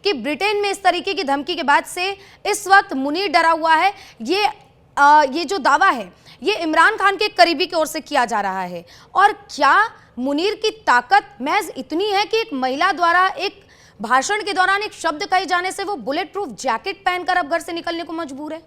कि ब्रिटेन में इस तरीके की धमकी के बाद से इस वक्त मुनीर डरा हुआ है। ये जो दावा है ये इमरान खान के करीबी की ओर से किया जा रहा है। और क्या मुनीर की ताकत महज इतनी है कि एक महिला द्वारा एक भाषण के दौरान एक शब्द कहे जाने से वो बुलेट प्रूफ जैकेट पहनकर अब घर से निकलने को मजबूर है?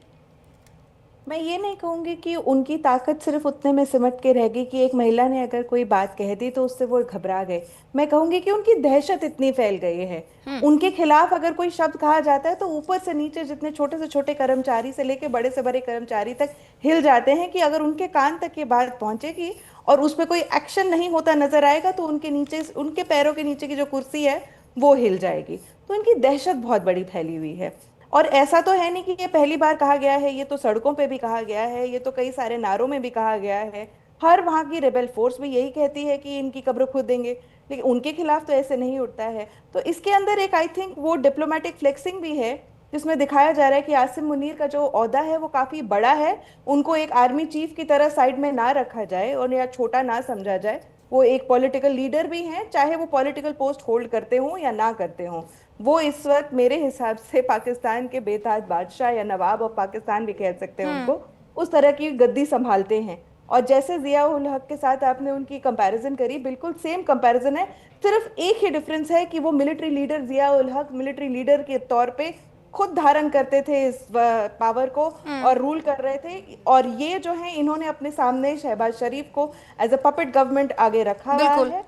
मैं ये नहीं कहूंगी कि उनकी ताकत सिर्फ उतने में सिमट के रह गई कि एक महिला ने अगर कोई बात कह दी तो उससे वो घबरा गए। मैं कहूंगी कि उनकी दहशत इतनी फैल गई है, उनके खिलाफ अगर कोई शब्द कहा जाता है तो ऊपर से नीचे जितने छोटे से छोटे कर्मचारी से लेके बड़े से बड़े कर्मचारी तक हिल जाते हैं कि अगर उनके कान तक ये बात पहुंचेगी और उस पर कोई एक्शन नहीं होता नजर आएगा तो उनके नीचे, उनके पैरों के नीचे की जो कुर्सी है वो हिल जाएगी। तो इनकी दहशत बहुत बड़ी फैली हुई है। और ऐसा तो है नहीं कि ये पहली बार कहा गया है, ये तो सड़कों पे भी कहा गया है, ये तो कई सारे नारों में भी कहा गया है। हर वहाँ की रेबेल फोर्स भी यही कहती है कि इनकी कब्र खोदेंगे, लेकिन उनके खिलाफ तो ऐसे नहीं उठता है। तो इसके अंदर एक आई थिंक वो डिप्लोमेटिक फ्लेक्सिंग भी है, जिसमें दिखाया जा रहा है कि आसिम मुनीर का जो ओहदा है वो काफी बड़ा है। उनको एक आर्मी चीफ की तरह साइड में ना रखा जाए और या छोटा ना समझा जाए। वो एक पॉलिटिकल लीडर भी हैं, चाहे वो पॉलिटिकल पोस्ट होल्ड करते हों या ना करते हों। वो इस वक्त मेरे हिसाब से पाकिस्तान के बेताज बादशाह या नवाब ऑफ पाकिस्तान भी कह सकते हैं हम्म। उनको, उस तरह की गद्दी संभालते हैं। और जैसे जिया उल हक के साथ आपने उनकी कंपैरिजन करी, बिल्कुल सेम कंपैरिजन है। सिर्फ एक ही डिफरेंस है कि वो मिलिट्री लीडर, जिया उल हक मिलिट्री लीडर के तौर पे खुद धारण करते थे इस पावर को हम्म। और रूल कर रहे थे। और ये जो है इन्होंने अपने सामने शहबाज शरीफ को एज अ पपेट गवर्नमेंट आगे रखा हुआ बिल्कुल। है,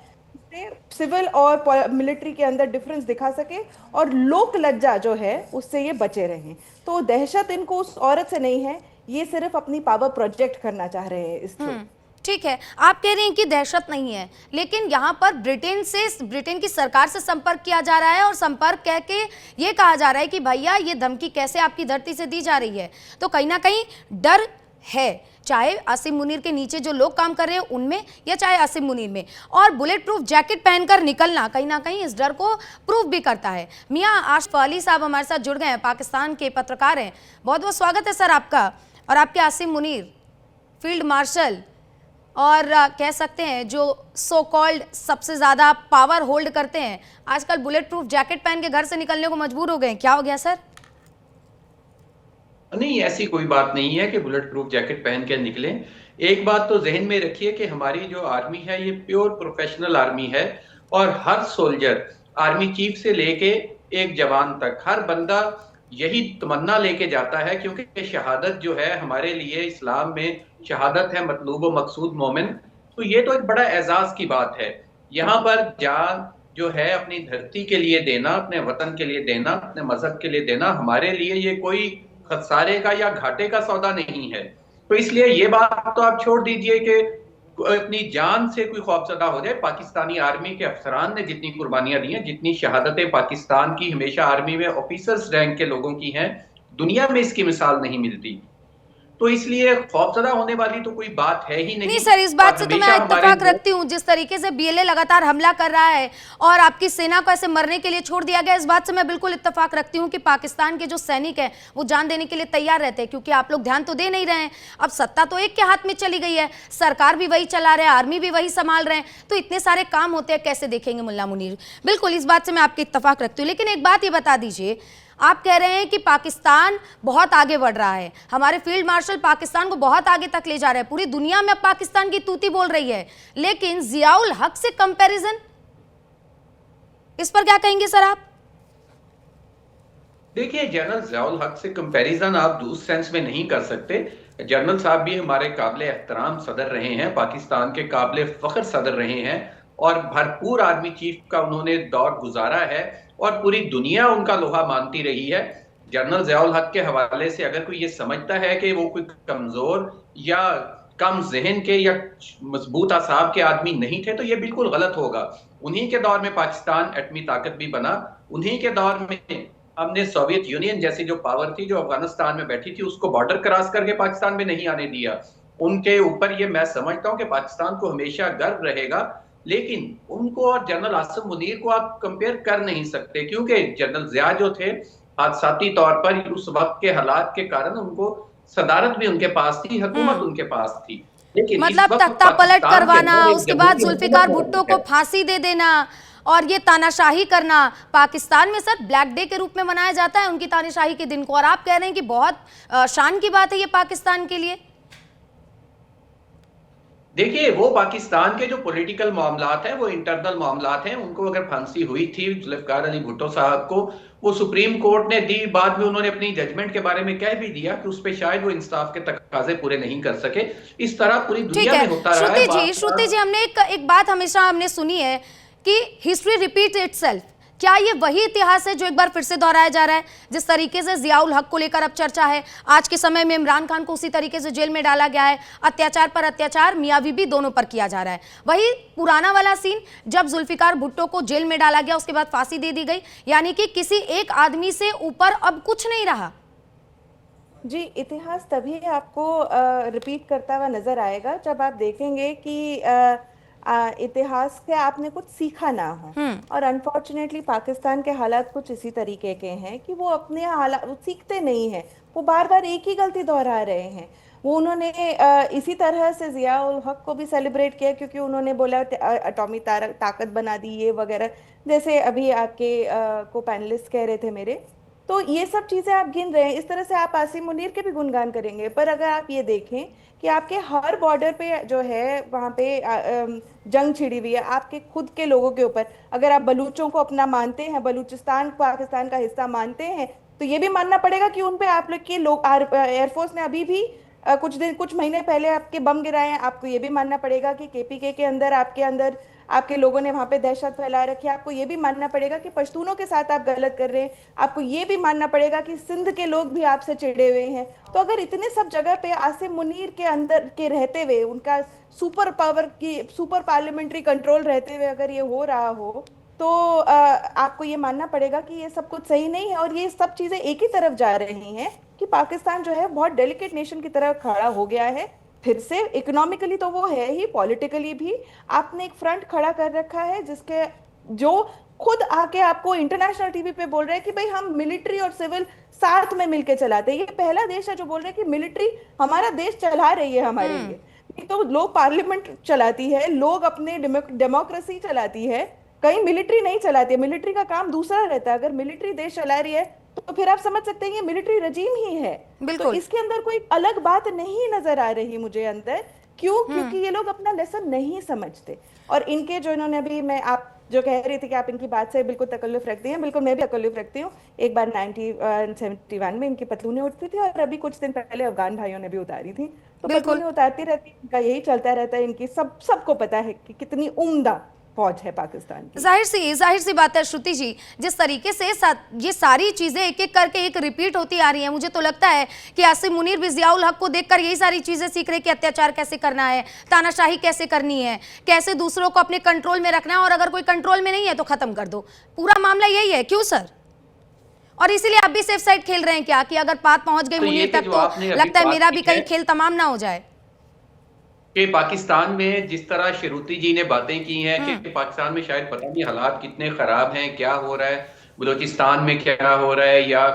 सिविल और मिलिट्री के अंदर डिफरेंस दिखा सके और लोक लज्जा जो है उससे ये बचे रहें। तो दहशत इनको उस औरत से नहीं है, ये सिर्फ अपनी पावर प्रोजेक्ट करना चाह रहे हैं इस थ्रू। ठीक है, आप कह रहे हैं कि दहशत नहीं है, लेकिन यहाँ पर ब्रिटेन की सरकार से संपर्क किया जा रहा है और संपर्क कह के ये कहा जा रहा है कि भैया ये धमकी कैसे आपकी धरती से दी जा रही है। तो कहीं ना कहीं डर है, चाहे आसिम मुनीर के नीचे जो लोग काम कर रहे हैं उनमें या चाहे आसिम मुनीर में। और बुलेट प्रूफ जैकेट पहनकर निकलना कहीं ना कहीं इस डर को प्रूव भी करता है। मियां आशफ अली साहब हमारे साथ जुड़ गए हैं, पाकिस्तान के पत्रकार हैं। बहुत बहुत स्वागत है सर आपका। और आपके आसिम मुनीर फील्ड मार्शल और कह सकते हैं जो सो कॉल्ड सबसे ज्यादा पावर होल्ड करते हैं, आजकल बुलेट प्रूफ जैकेट पहन के घर से निकलने को मजबूर हो गए। क्या हो गया सर? नहीं, ऐसी कोई बात नहीं है कि बुलेट प्रूफ जैकेट पहन के निकलें। एक बात तो जहन में रखिए कि हमारी जो आर्मी है ये प्योर प्रोफेशनल आर्मी है और हर सोल्जर, आर्मी चीफ से लेके एक जवान तक, हर बंदा यही तमन्ना लेके जाता है, क्योंकि शहादत जो है हमारे लिए इस्लाम में शहादत है मतलूब व मकसूद मोमिन। तो ये तो एक बड़ा एजाज की बात है। यहाँ पर जान जो है अपनी धरती के लिए देना, अपने वतन के लिए देना, अपने मजहब के लिए देना, हमारे लिए ये कोई खसारे का या घाटे का सौदा नहीं है। तो इसलिए ये बात तो आप छोड़ दीजिए कि अपनी जान से कोई खौफजदा हो जाए। पाकिस्तानी आर्मी के अफसरान ने जितनी कुर्बानियां दी हैं, जितनी शहादतें पाकिस्तान की हमेशा आर्मी में ऑफिसर्स रैंक के लोगों की हैं, दुनिया में इसकी मिसाल नहीं मिलती। तो इसलिए खौफजदा होने वाली तो कोई बात है ही नहीं नहीं। सर, इस और बात से तो मैं हमेशा इत्तेफाक हमारे रखती हूँ। जिस तरीके से बीएलए लगातार हमला कर रहा है और आपकी सेना को ऐसे मरने के लिए छोड़ दिया गया, इस बात से मैं बिल्कुल इत्तेफाक रखती हूँ कि पाकिस्तान के जो सैनिक हैं वो जान देने के लिए तैयार रहते हैं, क्योंकि आप लोग ध्यान तो दे नहीं रहे हैं। अब सत्ता तो एक के हाथ में चली गई है, सरकार भी वही चला रहे हैं, आर्मी भी वही संभाल रहे हैं, तो इतने सारे काम होते हैं, कैसे देखेंगे मुल्ला मुनीर? बिल्कुल, इस बात से मैं आपकी इत्तेफाक रखती हूँ। लेकिन एक बात ये बता दीजिए, आप कह रहे हैं कि पाकिस्तान बहुत आगे बढ़ रहा है, हमारे फील्ड मार्शल पाकिस्तान को बहुत आगे तक ले जा रहे हैं, पूरी दुनिया में अब पाकिस्तान की तूती बोल रही है, लेकिन जियाउल हक से कंपैरिजन, इस पर क्या कहेंगे सर आप? देखिए, जनरल जियाउल हक से कंपैरिजन आप उस सेंस में नहीं कर सकते। जनरल साहब भी हमारे काबिल एहतराम सदर रहे हैं, पाकिस्तान के काबिल फख्र सदर रहे हैं और भरपूर आर्मी चीफ का उन्होंने दौर गुजारा है और पूरी दुनिया उनका लोहा मानती रही है। जनरल जियाउल हक के हवाले से अगर कोई ये समझता है कि वो कोई कमजोर या कम जहन के या मजबूत असाब के आदमी नहीं थे, तो ये बिल्कुल गलत होगा। उन्हीं के दौर में पाकिस्तान एटमी ताकत भी बना, उन्हीं के दौर में हमने सोवियत यूनियन जैसी जो पावर थी, जो अफगानिस्तान में बैठी थी, उसको बॉर्डर क्रॉस करके पाकिस्तान में नहीं आने दिया। उनके ऊपर ये मैं समझता हूं कि पाकिस्तान को हमेशा गर्व रहेगा। लेकिन उनको और जनरल आसिम मुनीर को आप कंपेयर कर नहीं सकते, क्योंकि जनरल जिया जो थे हादसाती तौर पर उस वक्त के हालात के कारण उनको सदारत भी उनके पास थी, हुकूमत उनके पास थी। लेकिन इस मतलब वक्त तख्ता पलट पाकिस्तान के करवाना, अंदर एक उसके बाद जमहूरी जुल्फिकार हुकूमत भुट्टो मौजूद को है। फांसी दे देना और ये तानाशाही करना पाकिस्तान में सर ब्लैक डे के रूप में मनाया जाता है उनकी तानाशाही के दिन को, और आप कह रहे हैं कि बहुत शान की बात है ये पाकिस्तान के लिए। देखिए, वो पाकिस्तान के जो पॉलिटिकल मामलात हैं वो इंटरनल मामलात हैं। उनको अगर फांसी हुई थी जुल्फिकार अली भुट्टो साहब को, वो सुप्रीम कोर्ट ने दी, बाद में उन्होंने अपनी जजमेंट के बारे में कह भी दिया कि उस पे शायद वो इंसाफ के तकाजे पूरे नहीं कर सके। इस तरह पूरी दुनिया में होता रहा है। श्रुति जी, हमने एक बात हमेशा हमने सुनी है कि हिस्ट्री रिपीट इटसेल्फ। क्या ये वही इतिहास है जो एक बार फिर से दोहराया जा रहा है? जिस तरीके से जियाउल हक को लेकर अब चर्चा है, आज के समय में इमरान खान को उसी तरीके से जेल में डाला गया है, अत्याचार पर अत्याचार मियां बीबी दोनों पर किया जा रहा है। वही पुराना वाला सीन जब जुल्फिकार भुट्टो को जेल में डाला गया, उसके बाद फांसी दे दी गई, यानी कि किसी एक आदमी से ऊपर अब कुछ नहीं रहा। जी, इतिहास तभी आपको रिपीट करता हुआ नजर आएगा जब आप देखेंगे कि इतिहास से आपने कुछ सीखा ना हो। और अनफॉर्चुनेटली पाकिस्तान के हालात कुछ इसी तरीके के हैं कि वो अपने हालात सीखते नहीं हैं, वो बार बार एक ही गलती दोहरा रहे हैं। वो उन्होंने इसी तरह से जियाउल हक को भी सेलिब्रेट किया क्योंकि उन्होंने बोला एटॉमिक ताकत बना दी ये वगैरह, जैसे अभी आपके को पैनलिस्ट कह रहे थे मेरे। तो ये सब चीजें आप गिन रहे हैं, इस तरह से आप आसिम मुनीर के भी गुणगान करेंगे, पर अगर आप ये देखें कि आपके हर बॉर्डर पे जो है वहाँ पे जंग छिड़ी हुई है आपके खुद के लोगों के ऊपर। अगर आप बलूचों को अपना मानते हैं, बलूचिस्तान पाकिस्तान का हिस्सा मानते हैं, तो ये भी मानना पड़ेगा कि उन पे आप लोग के लोग एयरफोर्स ने अभी भी कुछ महीने पहले आपके बम गिराए हैं। आपको ये भी मानना पड़ेगा कि केपीके के अंदर आपके लोगों ने वहां पे दहशत फैला रखी है। आपको ये भी मानना पड़ेगा कि पश्तूनों के साथ आप गलत कर रहे हैं। आपको ये भी मानना पड़ेगा कि सिंध के लोग भी आपसे चिढ़े हुए हैं। तो अगर इतने सब जगह पे आसिम मुनीर के अंदर के रहते हुए, उनका सुपर पार्लियामेंट्री कंट्रोल रहते हुए अगर ये हो रहा हो, तो आपको ये मानना पड़ेगा कि ये सब कुछ सही नहीं है। और ये सब चीजें एक ही तरफ जा रही हैं कि पाकिस्तान जो है बहुत डेलिकेट नेशन की तरह खड़ा हो गया है फिर से। इकोनॉमिकली तो वो है ही, पॉलिटिकली भी आपने एक फ्रंट खड़ा कर रखा है जिसके जो खुद आके आपको इंटरनेशनल टीवी पे बोल रहे हैं कि भाई हम मिलिट्री और सिविल साथ में मिलके चलाते हैं। ये पहला देश है जो बोल रहे हैं कि मिलिट्री हमारा देश चला रही है हमारे लिए। तो लोग पार्लियामेंट चलाती है, लोग अपने डेमोक्रेसी चलाती है, कहीं मिलिट्री नहीं चलाती है। मिलिट्री का काम दूसरा रहता है। अगर मिलिट्री देश चला रही है तो फिर आप समझ सकते हैं ये मिलिट्री रजीम ही है। तो इसके अंदर कोई अलग बात नहीं नजर आ रही मुझे अंदर। क्यों? क्योंकि ये लोग अपना लेसन नहीं समझते। और इनके जो इन्होंने अभी, मैं आप जो कह रही थी कि आप इनकी बात से बिल्कुल तकल्लुफ रखती हैं, बिल्कुल मैं भी तकल्लुफ रखती हूँ। एक बार 1971 में इनकी पतलूनें उठती थी और अभी कुछ दिन पहले अफगान भाइयों ने भी उतारी थी। तो पतलूनें उतारती रहती, इनका यही चलता रहता है। इनकी सबको पता है कि कितनी उम्दा फौज है पाकिस्तान की। जाहिर सी बात है श्रुति जी, जिस तरीके से ये सारी चीजें एक एक करके एक रिपीट होती आ रही हैं, मुझे तो लगता है कि आसिम मुनीर भी जियाउल हक को देखकर यही सारी चीजें सीख रहे कि अत्याचार कैसे करना है, तानाशाही कैसे करनी है, कैसे दूसरों को अपने कंट्रोल में रखना है, और अगर कोई कंट्रोल में नहीं है तो खत्म कर दो। पूरा मामला यही है, क्यों सर? और इसीलिए आप भी सेफ साइड खेल रहे हैं क्या कि अगर बात पहुंच गई मुनीर तक तो लगता है मेरा भी कहीं खेल तमाम ना हो जाए? कि पाकिस्तान में जिस तरह शरूती जी ने बातें की हैं कि पाकिस्तान में शायद पता नहीं हालात कितने खराब हैं, क्या हो रहा है, बलूचिस्तान में क्या हो रहा है या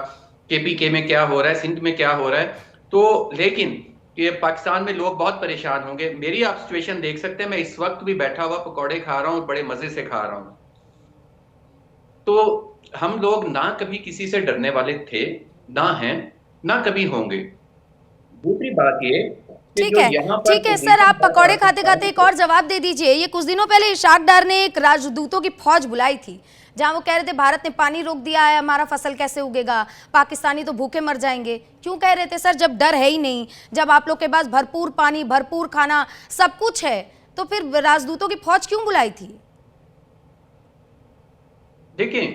केपीके में क्या हो रहा है, सिंध में क्या हो रहा है, तो लेकिन ये पाकिस्तान में लोग बहुत परेशान होंगे। मेरी आप सिचुएशन देख सकते हैं, मैं इस वक्त भी बैठा हुआ पकौड़े खा रहा हूँ, बड़े मजे से खा रहा हूँ। तो हम लोग ना कभी किसी से डरने वाले थे, ना हैं, ना कभी होंगे। दूसरी बात ये, ठीक है सर, आप पकौड़े खाते खाते एक और जवाब दे दीजिए। ये कुछ दिनों पहले इशाक डार ने एक राजदूतों की फौज बुलाई थी जहां वो कह रहे थे भारत ने पानी रोक दिया है, हमारा फसल कैसे उगेगा, पाकिस्तानी तो भूखे मर जाएंगे। क्यों कह रहे थे सर? जब डर है ही नहीं, जब आप लोग के पास भरपूर पानी, भरपूर खाना, सब कुछ है, तो फिर राजदूतों की फौज क्यों बुलाई थी? देखिए,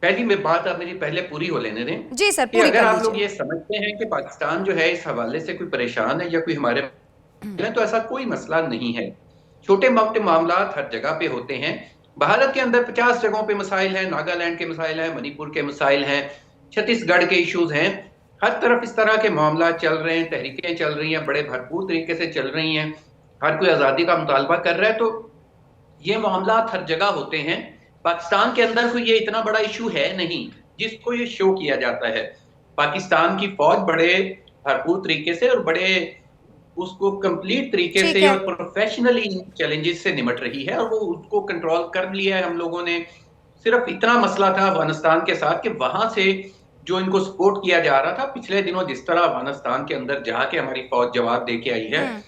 पहली में बात आप मेरी पहले पूरी हो लेने दें। जी सर, पूरी अगर आप लोग ये समझते हैं कि पाकिस्तान जो है इस हवाले से कोई परेशान है या कोई हमारे, तो ऐसा कोई मसला नहीं है। छोटे मोटे मामलात हर जगह पे होते हैं। भारत के अंदर 50 जगहों पे मसाइल हैं, नागालैंड के मसाइल हैं, मणिपुर के मसाइल हैं, छत्तीसगढ़ के इश्यूज हैं, हर तरफ इस तरह के मामला चल रहे हैं, तहरीकें चल रही हैं, बड़े भरपूर तरीके से चल रही हैं, हर कोई आज़ादी का मुतालबा कर रहा है। तो ये मामला हर जगह होते हैं। पाकिस्तान के अंदर कोई ये इतना बड़ा इशू है नहीं जिसको ये शो किया जाता है। पाकिस्तान की फौज बड़े भरपूर तरीके से और बड़े उसको कंप्लीट तरीके ठीक से है। और प्रोफेशनली चैलेंजेस से निपट रही है, और वो उसको कंट्रोल कर लिया है हम लोगों ने। सिर्फ इतना मसला था अफगानिस्तान के साथ कि वहां से जो इनको सपोर्ट किया जा रहा था, पिछले दिनों जिस तरह अफगानिस्तान के अंदर जाके हमारी फौज जवाब दे के आई है, हम्म।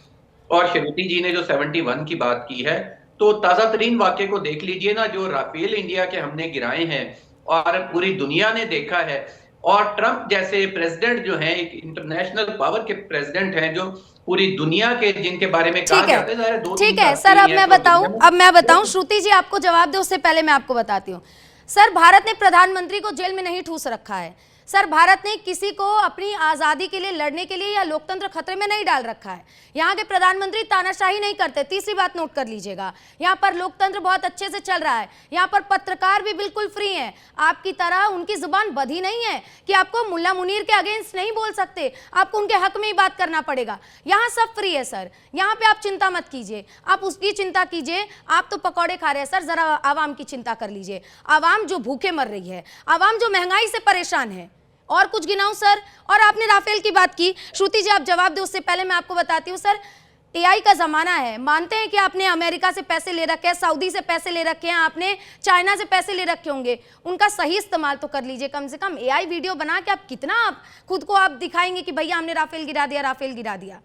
और श्रुति जी ने जो 71 की बात की है, तो ताजा तरीन वाक्य को देख लीजिए ना, जो राफेल इंडिया के हमने गिराए हैं और पूरी दुनिया ने देखा है, और ट्रंप जैसे प्रेसिडेंट जो हैं, एक इंटरनेशनल पावर के प्रेसिडेंट हैं, जो पूरी दुनिया के जिनके बारे में कहा ठीक है, जाता है, ज़ाहिर है दो दिन ठीक का है हफ्ते सर। ही है, तो दुनिया में अब मैं बताऊं, श्रुति जी आपको जवाब दे उससे पहले मैं आपको बताती हूँ। सर, भारत ने प्रधानमंत्री को जेल में नहीं ठूस रखा है। सर, भारत ने किसी को अपनी आजादी के लिए लड़ने के लिए या लोकतंत्र खतरे में नहीं डाल रखा है। यहाँ के प्रधानमंत्री तानाशाही नहीं करते। तीसरी बात नोट कर लीजिएगा, यहाँ पर लोकतंत्र बहुत अच्छे से चल रहा है। यहाँ पर पत्रकार भी बिल्कुल फ्री हैं। आपकी तरह उनकी जुबान बधी नहीं है कि आपको मुल्ला मुनीर के अगेंस्ट नहीं बोल सकते, आपको उनके हक में ही बात करना पड़ेगा। यहाँ सब फ्री है सर, यहाँ पे आप चिंता मत कीजिए, आप उसकी चिंता कीजिए। आप तो पकौड़े खा रहे हैं सर, जरा आवाम की चिंता कर लीजिए। आवाम जो भूखे मर रही है, आवाम जो महंगाई से परेशान है। और कुछ गिनाऊं सर? और आपने राफेल की बात की, श्रुति जी आप जवाब दे उससे पहले मैं आपको बताती हूँ सर। एआई का जमाना है, मानते हैं कि आपने अमेरिका से पैसे ले रखे हैं, सऊदी से पैसे ले रखे हैं, आपने चाइना से पैसे ले रखे होंगे, उनका सही इस्तेमाल तो कर लीजिए। कम से कम एआई वीडियो बना के आप कितना आप खुद को आप दिखाएंगे कि भैया हमने राफेल गिरा दिया, राफेल गिरा दिया।